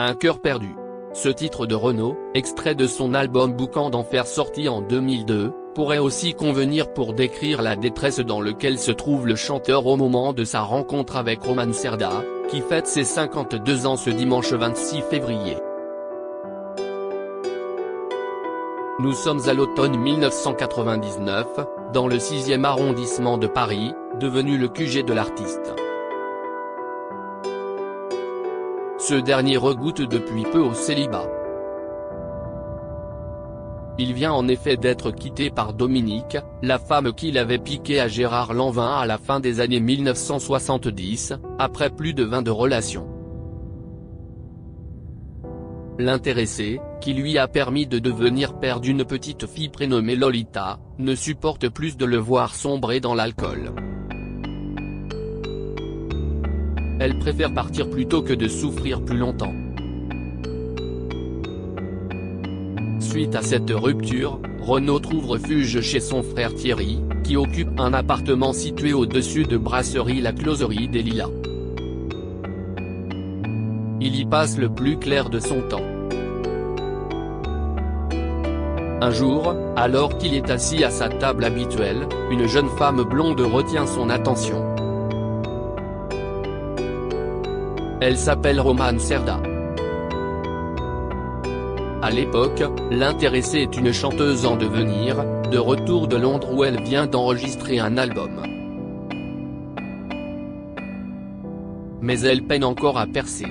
Un cœur perdu. Ce titre de Renaud, extrait de son album Boucan d'enfer sorti en 2002, pourrait aussi convenir pour décrire la détresse dans laquelle se trouve le chanteur au moment de sa rencontre avec Roman Serda, qui fête ses 52 ans ce dimanche 26 février. Nous sommes à l'automne 1999, dans le 6e arrondissement de Paris, devenu le QG de l'artiste. Ce dernier regoute depuis peu au célibat. Il vient en effet d'être quitté par Dominique, la femme qu'il avait piquée à Gérard Lanvin à la fin des années 1970, après plus de 20 de relations. L'intéressé, qui lui a permis de devenir père d'une petite fille prénommée Lolita, ne supporte plus de le voir sombrer dans l'alcool. Elle préfère partir plutôt que de souffrir plus longtemps. Suite à cette rupture, Renaud trouve refuge chez son frère Thierry, qui occupe un appartement situé au-dessus de Brasserie La Closerie des Lilas. Il y passe le plus clair de son temps. Un jour, alors qu'il est assis à sa table habituelle, une jeune femme blonde retient son attention. Elle s'appelle Roman Serda. À l'époque, l'intéressée est une chanteuse en devenir, de retour de Londres où elle vient d'enregistrer un album. Mais elle peine encore à percer.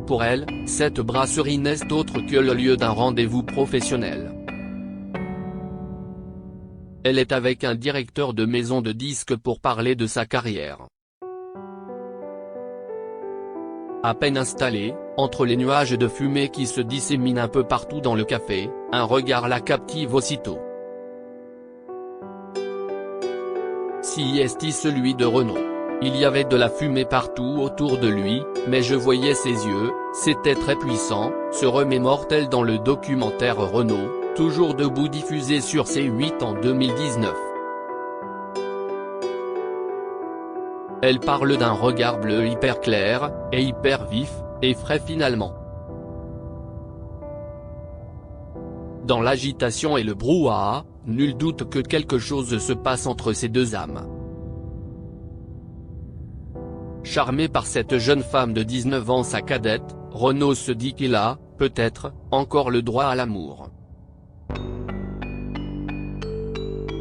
Pour elle, cette brasserie n'est autre que le lieu d'un rendez-vous professionnel. Elle est avec un directeur de maison de disques pour parler de sa carrière. À peine installée, entre les nuages de fumée qui se disséminent un peu partout dans le café, un regard la captive aussitôt. Si est celui de Renaud. Il y avait de la fumée partout autour de lui, mais je voyais ses yeux, c'était très puissant, se remémore-t-elle dans le documentaire Renaud, toujours debout diffusé sur C8 en 2019. Elle parle d'un regard bleu hyper clair, et hyper vif, et frais finalement. Dans l'agitation et le brouhaha, nul doute que quelque chose se passe entre ces deux âmes. Charmé par cette jeune femme de 19 ans sa cadette, Renaud se dit qu'il a, peut-être, encore le droit à l'amour.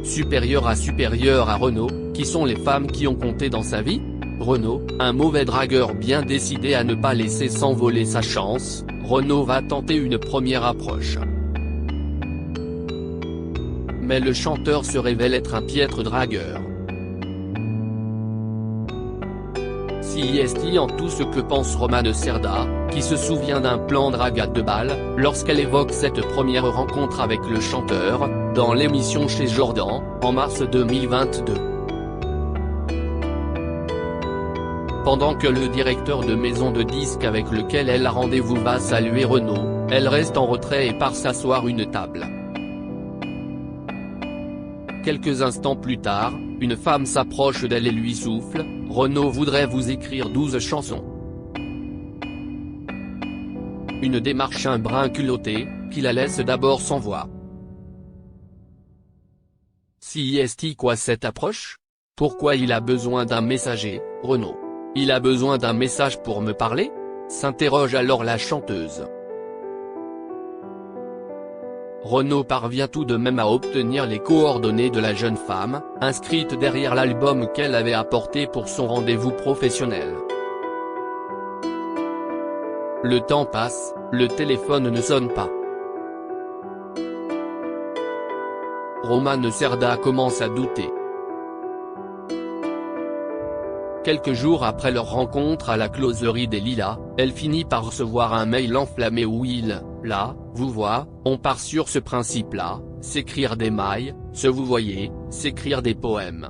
Supérieur à Renaud, qui sont les femmes qui ont compté dans sa vie? Renaud, un mauvais dragueur bien décidé à ne pas laisser s'envoler sa chance, Renaud va tenter une première approche. Mais le chanteur se révèle être un piètre dragueur. Si est en tout ce que pense Roman Serda, qui se souvient d'un plan dragade de balle, lorsqu'elle évoque cette première rencontre avec le chanteur, dans l'émission chez Jordan, en mars 2022. Pendant que le directeur de maison de disques avec lequel elle a rendez-vous va saluer Renaud, elle reste en retrait et part s'asseoir une table. Quelques instants plus tard, une femme s'approche d'elle et lui souffle, « Renaud voudrait vous écrire 12 chansons ». Une démarche un brin culottée, qui la laisse d'abord sans voix. Si est quoi cette approche? Pourquoi il a besoin d'un messager, Renaud? Il a besoin d'un message pour me parler? S'interroge alors la chanteuse. Renaud parvient tout de même à obtenir les coordonnées de la jeune femme, inscrite derrière l'album qu'elle avait apporté pour son rendez-vous professionnel. Le temps passe, le téléphone ne sonne pas. Roman Serda commence à douter. Quelques jours après leur rencontre à la Closerie des Lilas, elle finit par recevoir un mail enflammé où il, là, vous voit, on part sur ce principe-là, s'écrire des mailles, se vous voyez, s'écrire des poèmes.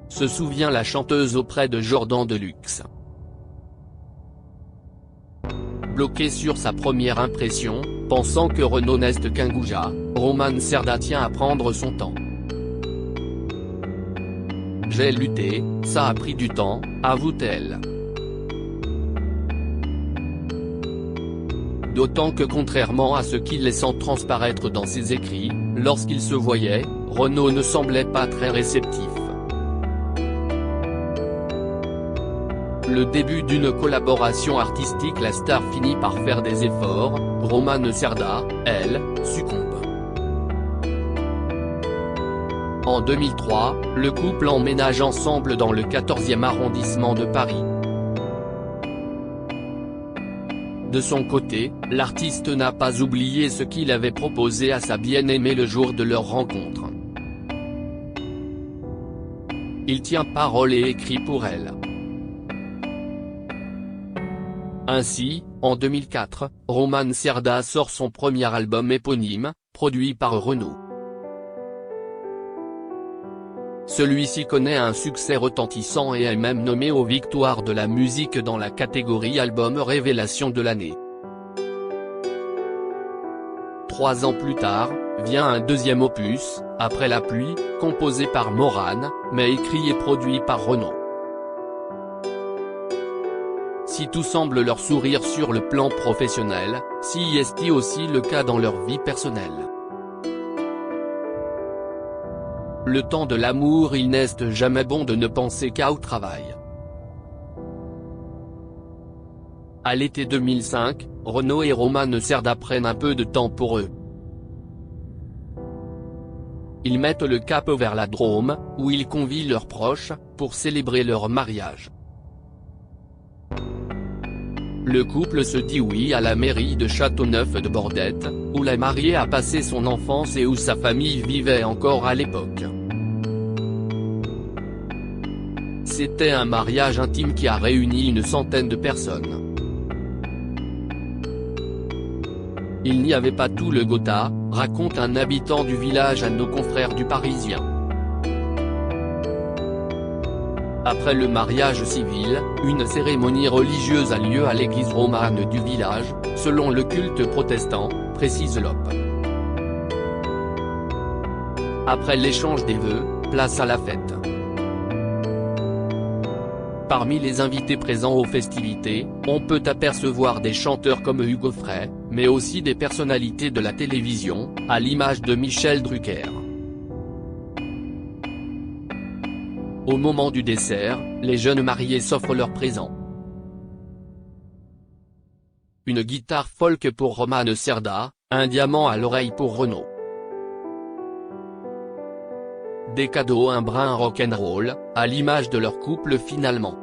Se souvient la chanteuse auprès de Jordan Deluxe. Bloqué sur sa première impression, pensant que Renaud n'est qu'un goujat, Roman Serda tient à prendre son temps. j'ai lutté, ça a pris du temps, avoue-t-elle. D'autant que contrairement à ce qu'il laisse transparaître dans ses écrits, lorsqu'ils se voyaient, Renaud ne semblait pas très réceptif. Le début d'une collaboration artistique, la star finit par faire des efforts, Romane Cerda, elle, succombe. En 2003, le couple emménage ensemble dans le 14e arrondissement de Paris. De son côté, l'artiste n'a pas oublié ce qu'il avait proposé à sa bien-aimée le jour de leur rencontre. Il tient parole et écrit pour elle. Ainsi, en 2004, Romane Cerda sort son premier album éponyme, produit par Renaud. Celui-ci connaît un succès retentissant et est même nommé aux Victoires de la musique dans la catégorie Album Révélation de l'année. 3 ans plus tard, vient un deuxième opus, Après la pluie, composé par Morane, mais écrit et produit par Renaud. Si tout semble leur sourire sur le plan professionnel, si est-il aussi le cas dans leur vie personnelle. Le temps de l'amour, il n'est jamais bon de ne penser qu'au travail. À l'été 2005, Renaud et Romane Cerda prennent un peu de temps pour eux. Ils mettent le cap vers la Drôme, où ils convient leurs proches, pour célébrer leur mariage. Le couple se dit oui à la mairie de Châteauneuf-de-Bordette, où la mariée a passé son enfance et où sa famille vivait encore à l'époque. C'était un mariage intime qui a réuni une centaine de personnes. Il n'y avait pas tout le Gotha, raconte un habitant du village à nos confrères du Parisien. Après le mariage civil, une cérémonie religieuse a lieu à l'église romane du village, selon le culte protestant, précise Lope. Après l'échange des vœux, place à la fête. Parmi les invités présents aux festivités, on peut apercevoir des chanteurs comme Hugo Frey, mais aussi des personnalités de la télévision, à l'image de Michel Drucker. Au moment du dessert, les jeunes mariés s'offrent leurs présents. Une guitare folk pour Romane Cerda, un diamant à l'oreille pour Renaud. Des cadeaux un brin rock'n'roll, à l'image de leur couple finalement.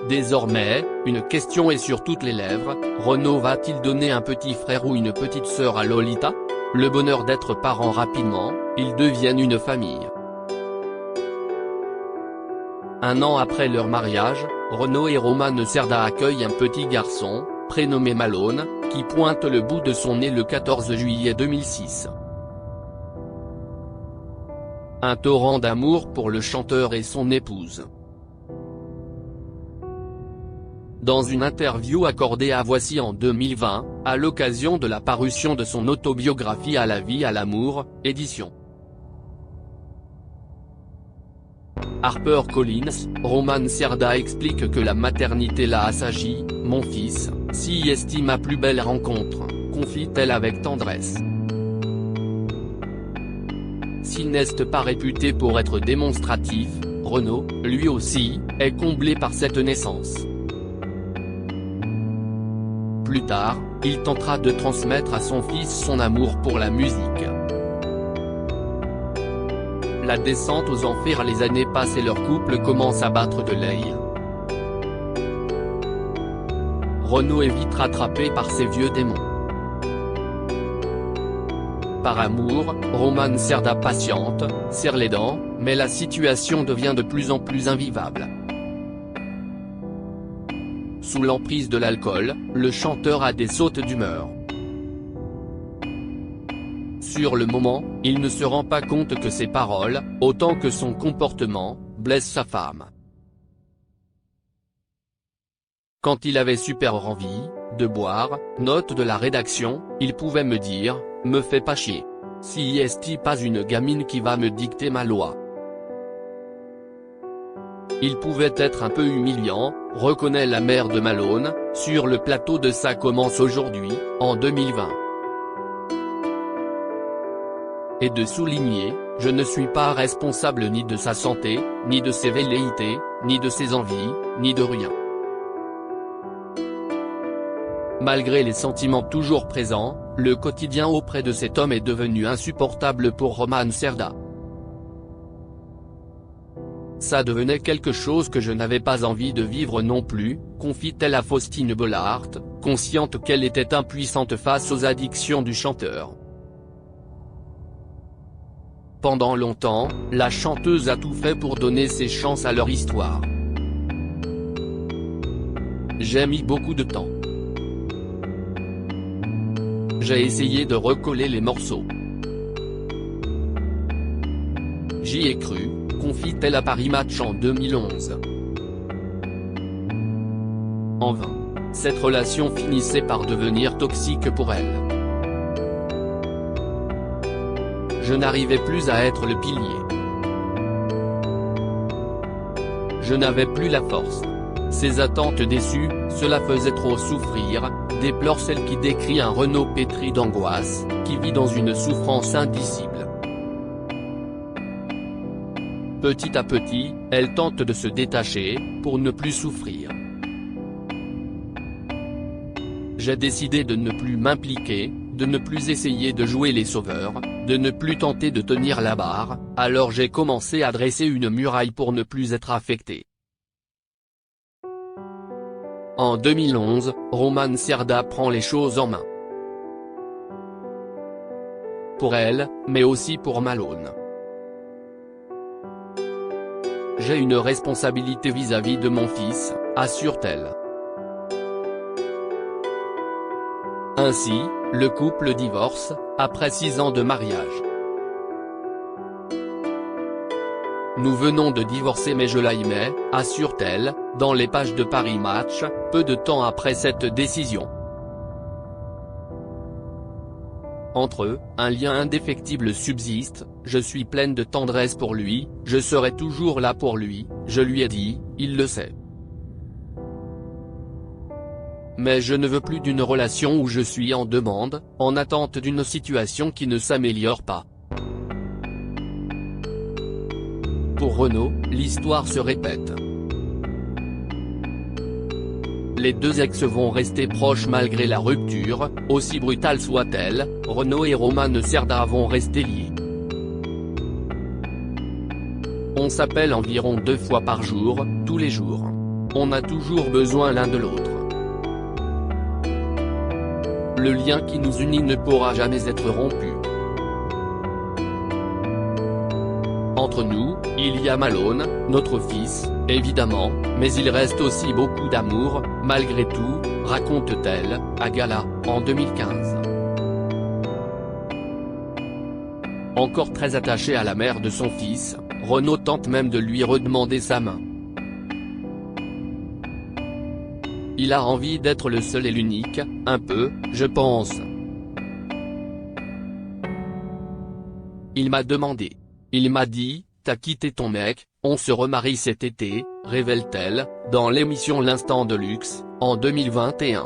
Désormais, une question est sur toutes les lèvres, Renaud va-t-il donner un petit frère ou une petite sœur à Lolita? Le bonheur d'être parents rapidement, ils deviennent une famille. Un an après leur mariage, Renaud et Romane Cerda accueillent un petit garçon, prénommé Malone, qui pointe le bout de son nez le 14 juillet 2006. Un torrent d'amour pour le chanteur et son épouse. Dans une interview accordée à Voici en 2020, à l'occasion de la parution de son autobiographie À la vie à l'amour, édition HarperCollins, Romane Cerda explique que la maternité l'a assagie, « Mon fils, si est ma plus belle rencontre », confie-t-elle avec tendresse. S'il n'est pas réputé pour être démonstratif, Renaud, lui aussi, est comblé par cette naissance. Plus tard, il tentera de transmettre à son fils son amour pour la musique. La descente aux enfers, les années passent et leur couple commence à battre de l'aile. Renaud est vite rattrapé par ses vieux démons. Par amour, Romane Cerda patiente, serre les dents, mais la situation devient de plus en plus invivable. Sous l'emprise de l'alcool, le chanteur a des sautes d'humeur. Sur le moment, il ne se rend pas compte que ses paroles, autant que son comportement, blessent sa femme. Quand il avait super envie de boire, note de la rédaction, il pouvait me dire « me fais pas chier ». Si est pas une gamine qui va me dicter ma loi. Il pouvait être un peu humiliant, reconnaît la mère de Malone, sur le plateau de Ça commence aujourd'hui, en 2020. Et de souligner, je ne suis pas responsable ni de sa santé, ni de ses velléités, ni de ses envies, ni de rien. Malgré les sentiments toujours présents, le quotidien auprès de cet homme est devenu insupportable pour Roman Cerda. Ça devenait quelque chose que je n'avais pas envie de vivre non plus, confie-t-elle à Faustine Bollaert, consciente qu'elle était impuissante face aux addictions du chanteur. Pendant longtemps, la chanteuse a tout fait pour donner ses chances à leur histoire. J'ai mis beaucoup de temps. J'ai essayé de recoller les morceaux. J'y ai cru, confie-t-elle à Paris Match en 2011. En vain. Cette relation finissait par devenir toxique pour elle. Je n'arrivais plus à être le pilier. Je n'avais plus la force. Ses attentes déçues, cela faisait trop souffrir, déplore celle qui décrit un Renaud pétri d'angoisse, qui vit dans une souffrance indicible. Petit à petit, elle tente de se détacher, pour ne plus souffrir. J'ai décidé de ne plus m'impliquer, de ne plus essayer de jouer les sauveurs, de ne plus tenter de tenir la barre, alors j'ai commencé à dresser une muraille pour ne plus être affecté. En 2011, Roman Cerda prend les choses en main. Pour elle, mais aussi pour Malone. J'ai une responsabilité vis-à-vis de mon fils, assure-t-elle. Ainsi, le couple divorce, après 6 ans de mariage. Nous venons de divorcer mais je l'aimais, assure-t-elle, dans les pages de Paris Match, peu de temps après cette décision. Entre eux, un lien indéfectible subsiste, je suis pleine de tendresse pour lui, je serai toujours là pour lui, je lui ai dit, il le sait. Mais je ne veux plus d'une relation où je suis en demande, en attente d'une situation qui ne s'améliore pas. Pour Renaud, l'histoire se répète. Les deux ex vont rester proches malgré la rupture, aussi brutale soit-elle, Renaud et Roman Cerda vont rester liés. On s'appelle environ 2 fois par jour, tous les jours. On a toujours besoin l'un de l'autre. Le lien qui nous unit ne pourra jamais être rompu. Entre nous, il y a Malone, notre fils, évidemment, mais il reste aussi beaucoup d'amour, malgré tout, raconte-t-elle, à Gala, en 2015. Encore très attaché à la mère de son fils, Renaud tente même de lui redemander sa main. Il a envie d'être le seul et l'unique, un peu, je pense. Il m'a demandé. Il m'a dit, t'as quitté ton mec, on se remarie cet été, révèle-t-elle, dans l'émission L'Instant de Luxe, en 2021.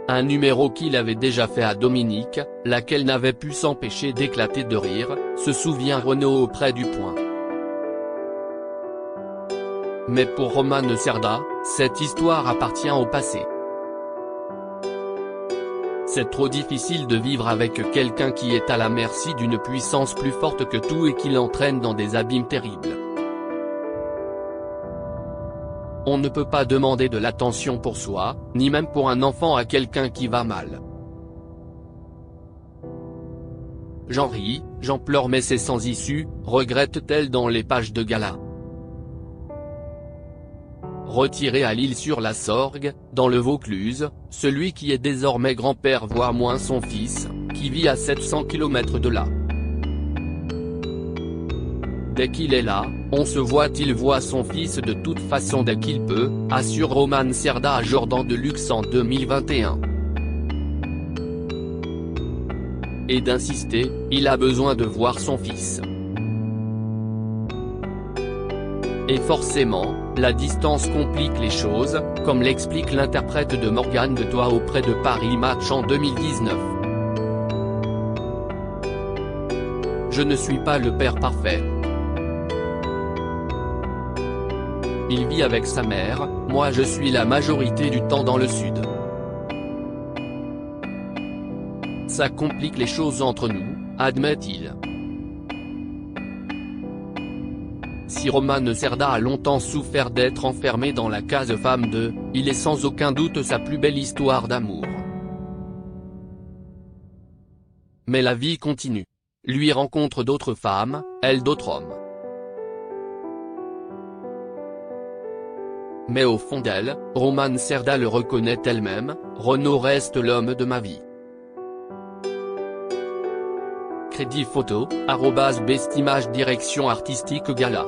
Un numéro qu'il avait déjà fait à Dominique, laquelle n'avait pu s'empêcher d'éclater de rire, se souvient Renaud auprès du Point. Mais pour Roman Cerda, cette histoire appartient au passé. C'est trop difficile de vivre avec quelqu'un qui est à la merci d'une puissance plus forte que tout et qui l'entraîne dans des abîmes terribles. On ne peut pas demander de l'attention pour soi, ni même pour un enfant à quelqu'un qui va mal. J'en ris, j'en pleure mais c'est sans issue, regrette-t-elle dans les pages de Gala. Retiré à L'Isle-sur-la-Sorgue, dans le Vaucluse, celui qui est désormais grand-père voit moins son fils, qui vit à 700 km de là. Dès qu'il est là, on se voit, il voit son fils de toute façon dès qu'il peut, assure Roman Cerda à Jordan de Luxe en 2021. et d'insister, il a besoin de voir son fils. Et forcément, la distance complique les choses, comme l'explique l'interprète de Morgane de Toi auprès de Paris Match en 2019. Je ne suis pas le père parfait. Il vit avec sa mère, moi je suis la majorité du temps dans le sud. Ça complique les choses entre nous, admet-il. Si Roman Cerda a longtemps souffert d'être enfermé dans la case femme de, il est sans aucun doute sa plus belle histoire d'amour. Mais la vie continue. Lui rencontre d'autres femmes, elle d'autres hommes. Mais au fond d'elle, Roman Cerda le reconnaît elle-même, Renaud reste l'homme de ma vie. Crédit photo, @bestimage direction artistique gala.